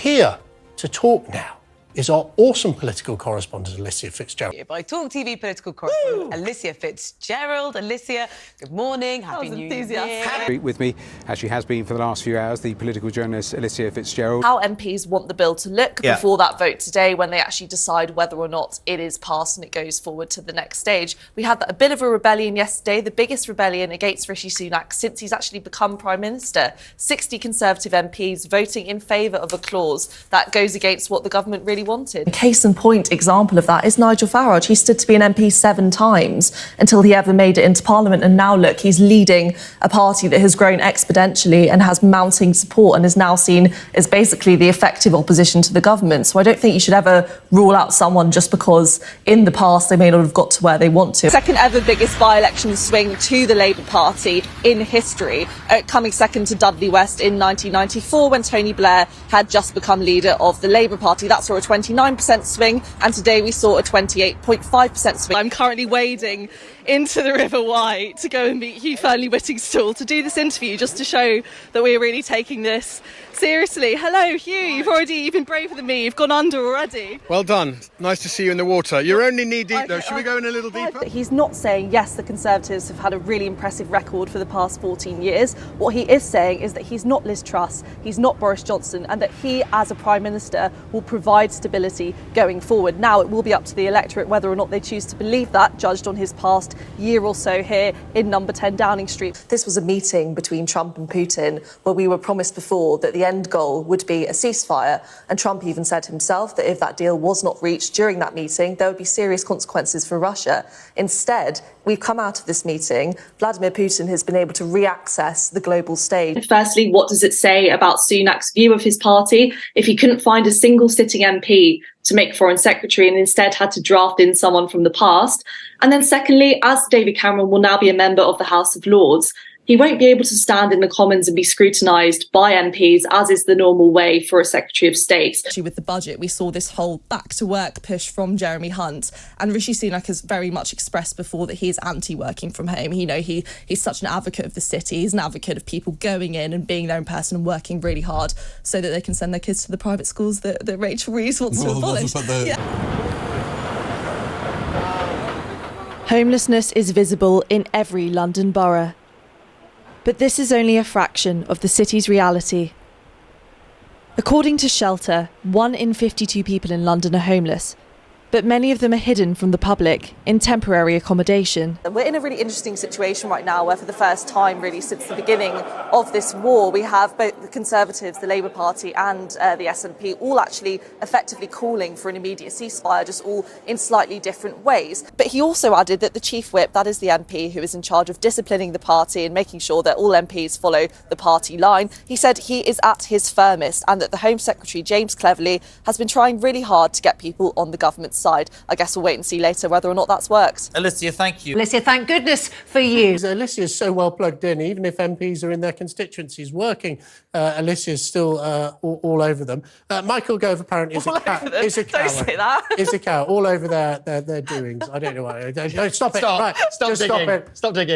here to talk now is our awesome political correspondent, Alicia Fitzgerald. By Talk TV political correspondent Alicia Fitzgerald. Alicia, good morning. Happy New Year. With me, as she has been for the last few hours, the political journalist Alicia Fitzgerald. How MPs want the bill to look before that vote today, when they actually decide whether or not it is passed and it goes forward to the next stage. We had a bit of a rebellion yesterday, the biggest rebellion against Rishi Sunak since he's actually become Prime Minister. 60 Conservative MPs voting in favour of a clause that goes against what the government really wanted. A case in point example of that is Nigel Farage. He stood to be an MP 7 times until he ever made it into Parliament, and now look, he's leading a party that has grown exponentially and has mounting support and is now seen as basically the effective opposition to the government. So I don't think you should ever rule out someone just because in the past they may not have got to where they want to. Second ever biggest by-election swing to the Labour Party in history, coming second to Dudley West in 1994 when Tony Blair had just become leader of the Labour Party. That saw a 29% swing, and today we saw a 28.5% swing. I'm currently wading into the River Wye to go and meet Hugh Fearnley-Whittingstall to do this interview, just to show that we're really taking this seriously. Hello, Hugh. You've been braver than me. You've gone under already. Well done. Nice to see you in the water. You're only knee deep though. Should we go in a little deeper? He's not saying, yes, the Conservatives have had a really impressive record for the past 14 years. What he is saying is that he's not Liz Truss, he's not Boris Johnson, and that he, as a Prime Minister, will provide stability going forward. Now, it will be up to the electorate whether or not they choose to believe that, judged on his past year or so here in number 10 Downing Street. This was a meeting between Trump and Putin where we were promised before that the end goal would be a ceasefire, and Trump even said himself that if that deal was not reached during that meeting, there would be serious consequences for Russia. Instead, we've come out of this meeting, Vladimir Putin has been able to re-access the global stage. Firstly, what does it say about Sunak's view of his party if he couldn't find a single sitting MP to make Foreign Secretary and instead had to draft in someone from the past? And then secondly, as David Cameron will now be a member of the House of Lords, he won't be able to stand in the Commons and be scrutinised by MPs, as is the normal way for a Secretary of State. With the budget, we saw this whole back-to-work push from Jeremy Hunt, and Rishi Sunak has very much expressed before that he's anti-working from home. You know, he's such an advocate of the city. He's an advocate of people going in and being there in person and working really hard so that they can send their kids to the private schools that Rachel Reeves wants to abolish. Homelessness is visible in every London borough. But this is only a fraction of the city's reality. According to Shelter, 1 in 52 people in London are homeless, but many of them are hidden from the public in temporary accommodation. We're in a really interesting situation right now where for the first time really since the beginning of this war we have both the Conservatives, the Labour Party and the SNP all actually effectively calling for an immediate ceasefire, just all in slightly different ways. But he also added that the Chief Whip, that is the MP who is in charge of disciplining the party and making sure that all MPs follow the party line, he said he is at his firmest and that the Home Secretary, James Cleverly, has been trying really hard to get people on the government's side. I guess we'll wait and see later whether or not that's worked. Alicia, thank you. Alicia, thank goodness for you. Alicia's so well plugged in, even if MPs are in their constituencies working, Alicia's still all over them. Michael Gove apparently is a coward. Don't say that. Is a coward all over their doings. I don't know why. Stop it. Stop. Right. Stop Just digging. Stop it. Stop digging.